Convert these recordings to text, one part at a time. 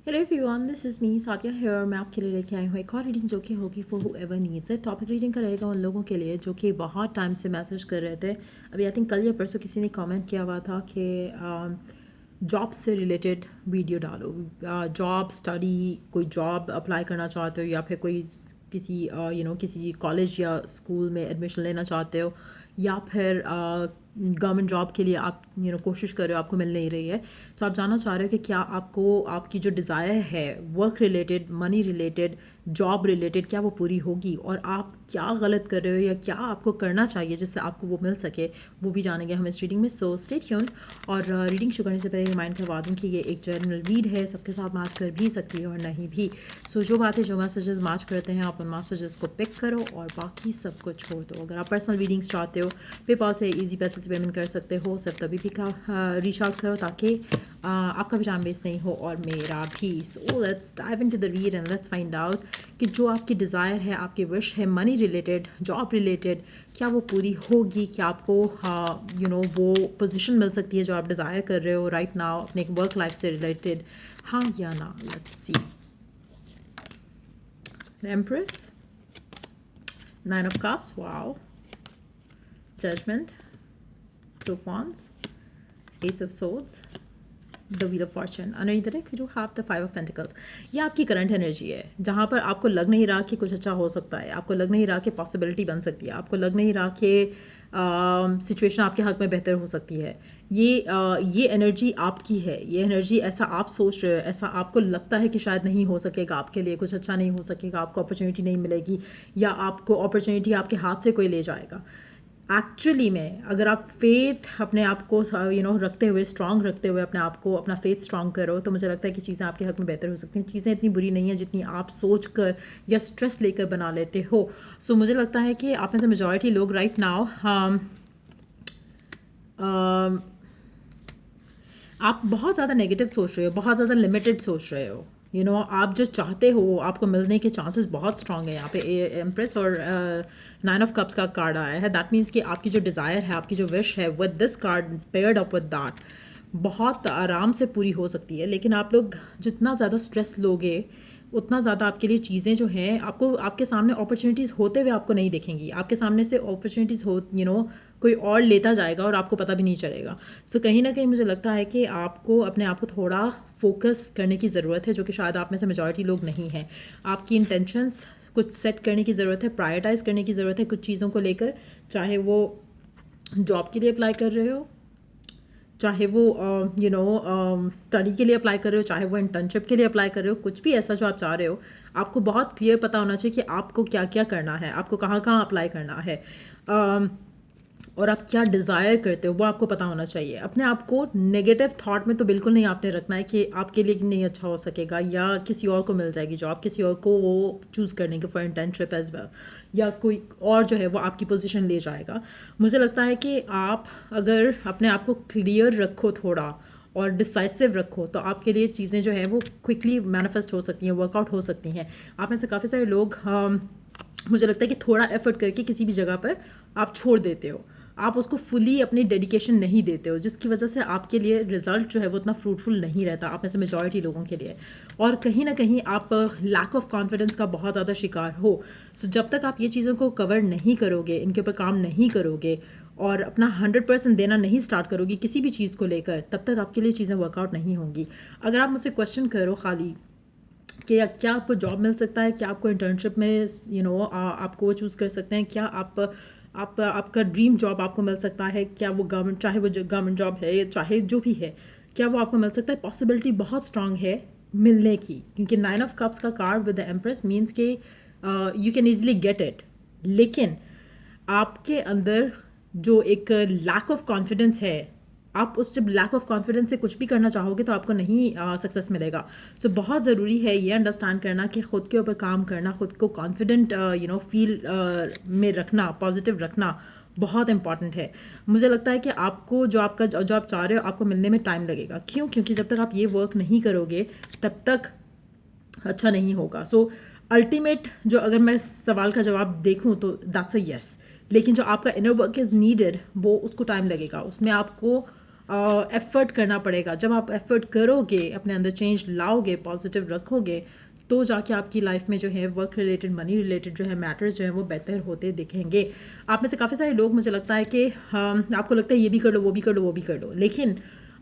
Hello everyone, this is me Sadia here. मैं आपके लिए लेके आई हूँ एक और रीडिंग जो कि होगी for whoever needs it. Topic reading का रहेगा उन लोगों के लिए जो कि बहुत टाइम से मैसेज कर रहे थे। अभी आई थिंक कल या परसों किसी ने कमेंट किया हुआ था कि जॉब से रिलेटेड वीडियो डालो। जॉब स्टडी, कोई जॉब अप्लाई करना चाहते हो या फिर कोई किसी किसी कॉलेज या स्कूल में एडमिशन लेना चाहते हो या फिर गवर्नमेंट जॉब के लिए आप कोशिश कर रहे हो, आपको मिल नहीं रही है। सो आप जानना चाह रहे हो कि क्या आपको आपकी जो डिज़ायर है work related, money related, job related, क्या वो पूरी होगी और आप क्या गलत कर रहे हो या क्या आपको करना चाहिए जिससे आपको वो मिल सके, वो भी जानेंगे हम इस रीडिंग में। So stay tuned. और रीडिंग शुरू करने से पहले रिमाइंड करवा दूँ कि ये एक जनरल रीड है, सबके साथ मैच कर भी सकती है और नहीं भी। सो जो बातें जो मैसेजेस मैच करते हैं आप उन मैसेजेस को पिक करो और बाकी सबको छोड़ दो। अगर आप पर्सनल रीडिंग्स चाहते हो, पेपॉल से ईजी पैसे से पेमेंट कर सकते हो, सिर्फ तभी भी रीच आउट करो ताकि आपका भी टाइम वेस्ट नहीं हो और मेरा भी। So let's dive into the read and let's find out कि जो आपकी डिज़ायर है, आपकी विश है, मनी रिलेटेड, जॉब रिलेटेड, क्या वो पूरी होगी? क्या आपको वो पोजीशन मिल सकती है जो आप डिज़ायर कर रहे हो राइट नाउ अपने वर्क लाइफ से रिलेटेड, हाँ या ना? Let's see. The empress, nine of cups, wow, judgement, two of wands, ace of swords, the wheel of fortune. underneath it you have the five of pentacles। ये आपकी current energy है जहाँ पर आपको लग नहीं रहा कि कुछ अच्छा हो सकता है, आपको लग नहीं रहा कि पॉसिबिलिटी बन सकती है, आपको लग नहीं रहा कि सिचुएशन आपके हक में बेहतर हो सकती है। ये एनर्जी आपकी है, ये एनर्जी ऐसा आप सोच रहे हो, ऐसा आपको लगता है कि शायद नहीं हो सकेगा, आपके लिए कुछ अच्छा नहीं हो सकेगा, आपको अपॉर्चुनिटी नहीं मिलेगी या आपको अपॉर्चुनिटी आपके हाथ से कोई ले जाएगा। एक्चुअली में अगर आप फेथ अपने आप को रखते हुए, स्ट्रांग रखते हुए अपने आप को, अपना फेथ स्ट्रांग करो तो मुझे लगता है कि चीज़ें आपके हक में बेहतर हो सकती हैं। चीज़ें इतनी बुरी नहीं है जितनी आप सोच कर या स्ट्रेस लेकर बना लेते हो। सो मुझे लगता है कि आप में से मेजॉरिटी लोग राइट नाउ आप बहुत ज़्यादा नेगेटिव सोच रहे हो, बहुत ज़्यादा लिमिटेड सोच रहे हो। आप जो चाहते हो आपको मिलने के चांसेस बहुत स्ट्रांग है। यहाँ पे एम्प्रेस और नाइन ऑफ कप्स का कार्ड आया है। दैट मीन्स कि आपकी जो डिज़ायर है, आपकी जो विश है, with this card paired up with that, बहुत आराम से पूरी हो सकती है। लेकिन आप लोग जितना ज़्यादा स्ट्रेस लोगे उतना ज़्यादा आपके लिए चीज़ें जो हैं, आपको आपके सामने अपॉर्चुनिटीज़ होते हुए आपको नहीं दिखेंगी। आपके सामने से अपॉर्चुनिटीज़ हो कोई और लेता जाएगा और आपको पता भी नहीं चलेगा। सो कहीं ना कहीं मुझे लगता है कि आपको अपने आप को थोड़ा फोकस करने की ज़रूरत है, जो कि शायद आप में से मेजॉरिटी लोग नहीं हैं। आपकी इंटेंशंस कुछ सेट करने की ज़रूरत है, प्रायोरिटाइज़ करने की ज़रूरत है कुछ चीज़ों को लेकर, चाहे वो जॉब के लिए अप्लाई कर रहे हो, चाहे वो स्टडी के लिए अप्लाई कर रहे हो, चाहे वो इंटर्नशिप के लिए अप्लाई कर रहे हो, कुछ भी ऐसा जो आप चाह रहे हो, आपको बहुत क्लियर पता होना चाहिए कि आपको क्या क्या करना है, आपको कहाँ कहाँ अप्लाई करना है और आप क्या डिज़ायर करते हो वो आपको पता होना चाहिए। अपने आप को नेगेटिव थॉट में तो बिल्कुल नहीं आपने रखना है कि आपके लिए नहीं अच्छा हो सकेगा या किसी और को मिल जाएगी जॉब, किसी और को वो चूज़ करने के फॉर इंटर्नशिप एज वेल, या कोई और जो है वो आपकी पोजीशन ले जाएगा। मुझे लगता है कि आप अगर अपने आप को क्लियर रखो थोड़ा और डिसाइसिव रखो तो आपके लिए चीज़ें जो है वो क्विकली मैनिफेस्ट हो सकती हैं, वर्कआउट हो सकती हैं। आप में से काफ़ी सारे लोग मुझे लगता है कि थोड़ा एफर्ट करके किसी भी जगह पर आप छोड़ देते हो, आप उसको फुली अपनी डेडिकेशन नहीं देते हो, जिसकी वजह से आपके लिए रिजल्ट जो है वो उतना फ्रूटफुल नहीं रहता आप में से मेजॉरिटी लोगों के लिए। और कहीं ना कहीं आप लैक ऑफ कॉन्फिडेंस का बहुत ज़्यादा शिकार हो। सो जब तक आप ये चीज़ों को कवर नहीं करोगे, इनके ऊपर काम नहीं करोगे और अपना 100% देना नहीं स्टार्ट करोगी किसी भी चीज़ को लेकर, तब तक आपके लिए चीज़ें वर्कआउट नहीं होंगी। अगर आप मुझसे क्वेश्चन करो खाली कि क्या आपको जॉब मिल सकता है, क्या आपको इंटर्नशिप में आपको वो चूज़ कर सकते हैं, क्या आप आपका ड्रीम जॉब आपको मिल सकता है, क्या वो गवर्नमेंट, चाहे वो गवर्नमेंट जॉब है या चाहे जो भी है, क्या वो आपको मिल सकता है? पॉसिबिलिटी बहुत स्ट्रांग है मिलने की, क्योंकि नाइन ऑफ कप्स का card with the empress means कि you can easily get it. लेकिन आपके अंदर जो एक लैक ऑफ कॉन्फिडेंस है, आप उस जब लैक ऑफ कॉन्फिडेंस से कुछ भी करना चाहोगे तो आपको नहीं सक्सेस मिलेगा। सो बहुत ज़रूरी है ये अंडरस्टैंड करना कि ख़ुद के ऊपर काम करना, ख़ुद को कॉन्फिडेंट फील में रखना, पॉजिटिव रखना बहुत इंपॉर्टेंट है। मुझे लगता है कि आपको जो आप चाह रहे हो आपको मिलने में टाइम लगेगा। क्यों? क्योंकि जब तक आप ये वर्क नहीं करोगे तब तक अच्छा नहीं होगा। सो अल्टीमेट जो अगर मैं सवाल का जवाब देखूं तो दैट्स अ येस। लेकिन जो आपका इनर वर्क इज़ नीडेड वो उसको टाइम लगेगा, उसमें आपको एफर्ट करना पड़ेगा। जब आप एफर्ट करोगे, अपने अंदर चेंज लाओगे, पॉजिटिव रखोगे, तो जाके आपकी लाइफ में जो है वर्क रिलेटेड, मनी रिलेटेड जो है मैटर्स जो है वो बेहतर होते दिखेंगे। आप में से काफ़ी सारे लोग, मुझे लगता है कि आपको लगता है ये भी कर लो, वो भी कर लो, वो भी कर लो, लेकिन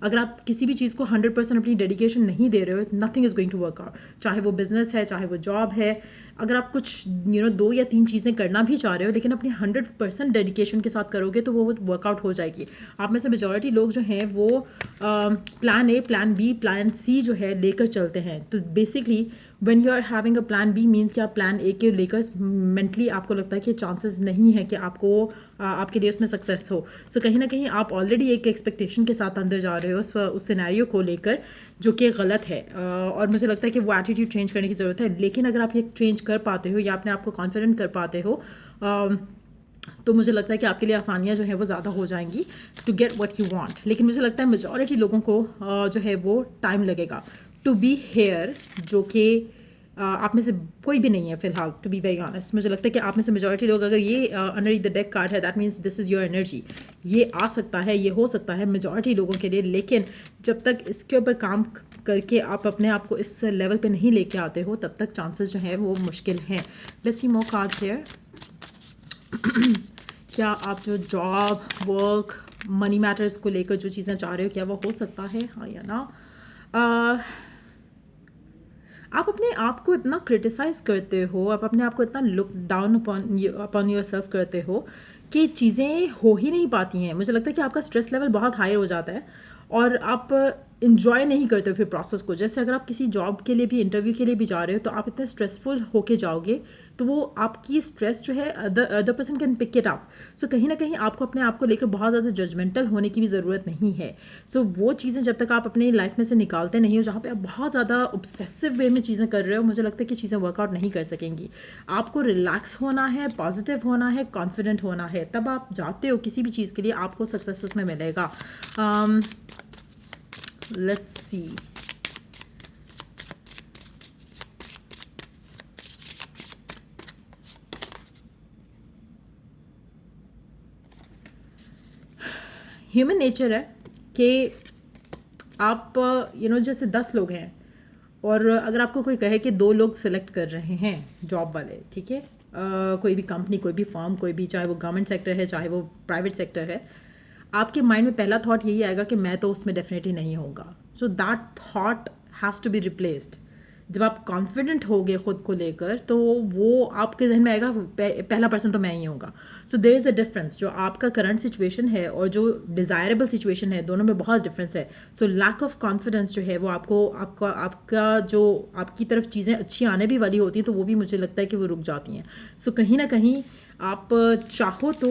अगर आप किसी भी चीज़ को 100% अपनी डेडिकेशन नहीं दे रहे हो, nothing is going to work out. चाहे वो बिजनेस है, चाहे वो जॉब है, अगर आप कुछ 2 या 3 चीज़ें करना भी चाह रहे हो लेकिन अपनी 100% डेडिकेशन के साथ करोगे तो वो वर्कआउट हो जाएगी। आप में से मेजॉरिटी लोग जो हैं वो plan A, plan B, plan C जो है लेकर चलते हैं। तो basically when you are having a plan B means कि आप प्लान ए के लेकर मेंटली आपको लगता है कि चांसेस नहीं है कि आपको आपके लिए उसमें सक्सेस हो। सो कहीं ना कहीं आप ऑलरेडी एक एक्सपेक्टेशन के साथ अंदर जा रहे हो उस सिनेरियो को लेकर, जो कि गलत है। और मुझे लगता है कि वो एटीट्यूड चेंज करने की ज़रूरत है। लेकिन अगर आप ये चेंज कर पाते हो या अपने आप को कॉन्फिडेंट कर पाते हो, तो मुझे लगता है कि आपके लिए आसानियाँ जो है वो ज़्यादा हो जाएंगी to get what you want. लेकिन मुझे लगता है मेजॉरिटी लोगों को जो है वो टाइम लगेगा टू बी हेयर, जो कि आप में से कोई भी नहीं है फिलहाल, टू बी वेरी ऑनेस्ट। मुझे लगता है कि आप में से मेजॉरिटी लोग, अगर ये अंडर द डेक कार्ड है, that means this is your energy. ये आ सकता है, ये हो सकता है मेजॉरिटी लोगों के लिए, लेकिन जब तक इसके ऊपर काम करके आप अपने आप को इस लेवल पे नहीं लेके आते हो, तब तक चांसेस जो है वो मुश्किल हैं। Let's see more cards here. क्या आप जो जॉब, वर्क, मनी मैटर्स को लेकर जो चीज़ें चाह रहे हो, क्या वो हो सकता है, हाँ या ना? आप अपने आप को इतना क्रिटिसाइज़ करते हो, आप अपने आप को इतना look down upon your self करते हो कि चीज़ें हो ही नहीं पाती हैं। मुझे लगता है कि आपका स्ट्रेस लेवल बहुत हाई हो जाता है और आप इन्जॉय नहीं करते हो फिर प्रोसेस को। जैसे अगर आप किसी जॉब के लिए भी, इंटरव्यू के लिए भी जा रहे हो, तो आप इतने स्ट्रेसफुल होके जाओगे तो वो आपकी स्ट्रेस जो है other person can pick it up. So कहीं ना कहीं आपको अपने आप को लेकर बहुत ज़्यादा जजमेंटल होने की भी ज़रूरत नहीं है। सो वो चीज़ें जब तक आप अपनी लाइफ में से निकालते नहीं हो, जहाँ पे आप बहुत ज़्यादा ऑब्सेसिव वे में चीज़ें कर रहे हो, मुझे लगता है कि चीज़ें वर्कआउट नहीं कर सकेंगी। आपको रिलैक्स होना है, पॉजिटिव होना है, कॉन्फिडेंट होना है, तब आप जाते हो किसी भी चीज़ के लिए, आपको सक्सेस उसमें मिलेगा। Let's see. ह्यूमन नेचर है कि आप जैसे 10 लोग हैं और अगर आपको कोई कहे कि 2 लोग सिलेक्ट कर रहे हैं जॉब वाले, ठीक है, कोई भी कंपनी, कोई भी फर्म, कोई भी, चाहे वो गवर्नमेंट सेक्टर है, चाहे वो प्राइवेट सेक्टर है, आपके माइंड में पहला थॉट यही आएगा कि मैं तो उसमें डेफिनेटली नहीं होगा। So that thought has to be replaced. जब आप कॉन्फिडेंट होगे खुद को लेकर, तो वो आपके जहन में आएगा पहला पर्सन तो मैं ही होगा। So there is a difference. जो आपका करंट सिचुएशन है और जो डिज़ायरेबल सिचुएशन है, दोनों में बहुत डिफरेंस है। सो लैक ऑफ कॉन्फिडेंस जो है वो आपका जो आपकी तरफ चीज़ें अच्छी आने भी वाली होती हैं, तो वो भी मुझे लगता है कि वो रुक जाती हैं। सो कहीं ना कहीं आप चाहो तो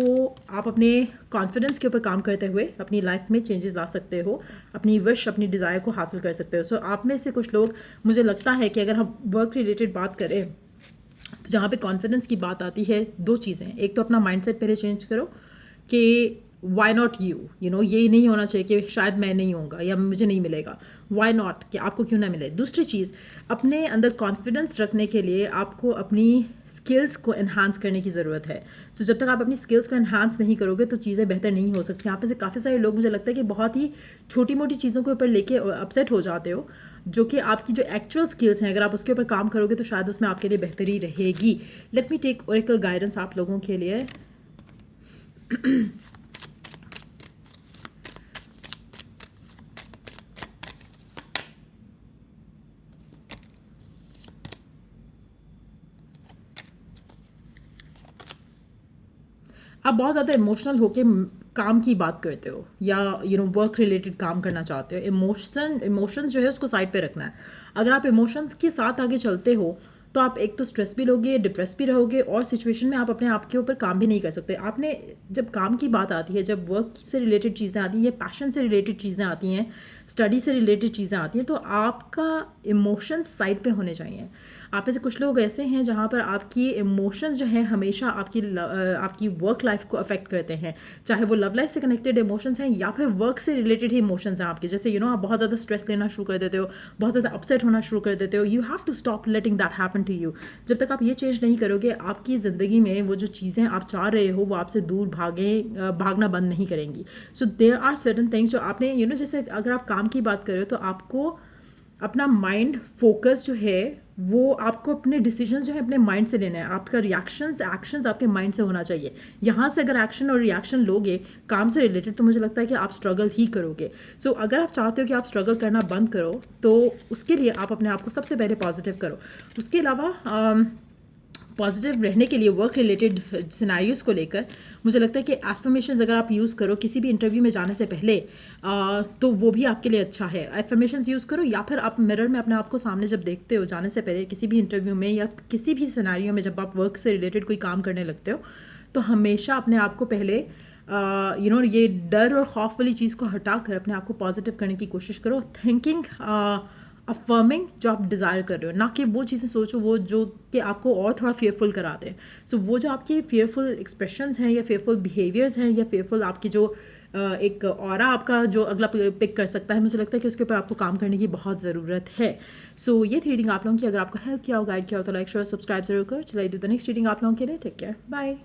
आप अपने कॉन्फिडेंस के ऊपर काम करते हुए अपनी लाइफ में चेंजेस ला सकते हो, अपनी विश, अपनी डिज़ायर को हासिल कर सकते हो। सो आप में से कुछ लोग, मुझे लगता है कि अगर हम वर्क रिलेटेड बात करें, तो जहाँ पे कॉन्फिडेंस की बात आती है, 2 चीज़ें। एक तो अपना माइंडसेट पहले चेंज करो कि वाई नॉट यू, ये नहीं होना चाहिए कि शायद मैं नहीं होऊंगा या मुझे नहीं मिलेगा। वाई नॉट, कि आपको क्यों ना मिले। दूसरी चीज़, अपने अंदर कॉन्फिडेंस रखने के लिए आपको अपनी स्किल्स को एनहांस करने की ज़रूरत है। सो जब तक आप अपनी स्किल्स को एनहांस नहीं करोगे तो चीज़ें बेहतर नहीं हो सकती। यहाँ पे से काफ़ी सारे लोग, मुझे लगता है कि बहुत ही छोटी मोटी चीज़ों के ऊपर लेके अपसेट हो जाते हो, जो कि आपकी जो एक्चुअल स्किल्स हैं, अगर आप उसके ऊपर काम करोगे तो शायद उसमें आपके लिए बेहतरी रहेगी। Let me take oracle guidance आप लोगों के लिए। आप बहुत ज़्यादा इमोशनल होके काम की बात करते हो या वर्क रिलेटेड काम करना चाहते हो। इमोशंस जो है उसको साइड पे रखना है। अगर आप इमोशंस के साथ आगे चलते हो तो आप एक तो स्ट्रेस भी लोगे, डिप्रेस भी रहोगे, और सिचुएशन में आप अपने आप के ऊपर काम भी नहीं कर सकते। आपने, जब काम की बात आती है, जब वर्क से रिलेटेड चीज़ें आती हैं या पैशन से रिलेटेड चीज़ें आती हैं, स्टडी से रिलेटेड चीज़ें आती हैं, तो आपका इमोशंस साइड पे होने चाहिए। आप में से कुछ लोग ऐसे हैं जहाँ पर आपकी इमोशंस जो है हमेशा आपकी वर्क लाइफ को अफेक्ट करते हैं, चाहे वो लव लाइफ से कनेक्टेड इमोशंस हैं या फिर वर्क से रिलेटेड ही इमोशंस हैं आपके। जैसे आप बहुत ज़्यादा स्ट्रेस लेना शुरू कर देते हो, बहुत ज़्यादा अपसेट होना शुरू कर देते हो। You have to stop letting that happen to you. जब तक आप ये चेंज नहीं करोगे, आपकी ज़िंदगी में वो जो चीज़ें आप चाह रहे हो वो आपसे दूर भागना बंद नहीं करेंगी। So there are certain things जो आपने जैसे अगर आप काम की बात कर रहे हो तो आपको अपना माइंड फोकस जो है वो आपको अपने डिसीजन जो है अपने माइंड से लेना है। आपका एक्शंस आपके माइंड से होना चाहिए। यहाँ से अगर एक्शन और रिएक्शन लोगे काम से रिलेटेड तो मुझे लगता है कि आप स्ट्रगल ही करोगे। सो अगर आप चाहते हो कि आप स्ट्रगल करना बंद करो तो उसके लिए आप अपने आप को सबसे पहले पॉजिटिव करो। उसके अलावा पॉजिटिव रहने के लिए वर्क रिलेटेड सिनेरियोज को लेकर मुझे लगता है कि एफर्मेशंस अगर आप यूज़ करो किसी भी इंटरव्यू में जाने से पहले तो वो भी आपके लिए अच्छा है। एफर्मेशंस यूज़ करो या फिर आप मिरर में अपने आप को सामने जब देखते हो जाने से पहले किसी भी इंटरव्यू में या किसी भी सिनेरियो में जब आप वर्क से रिलेटेड कोई काम करने लगते हो तो हमेशा अपने आप को पहले ये डर और खौफ वाली चीज़ को हटा कर अपने आप को पॉजिटिव करने की कोशिश करो। थिंकिंग अफर्मिंग जो आप डिज़ायर कर रहे हो, ना कि वो चीज़ें सोचो वो जो कि आपको और थोड़ा फेयरफुल करा दें। सो वो जो आपकी फेयरफुल एक्सप्रेशंस हैं या फेयरफुल बिहेवियर्स हैं या फेयरफुल आपकी जो एक ऑरा आपका जो अगला पिक कर सकता है, मुझे लगता है कि उसके ऊपर आपको काम करने की बहुत ज़रूरत है। सो ये थी रीडिंग आप लोगों की। अगर आपको हेल्प किया हो, गाइड किया हो तो लाइक शेयर सब्सक्राइब जरूर करो। चलिए डू द नेक्स्ट रीडिंग आप लोगों के लिए। Take care, bye.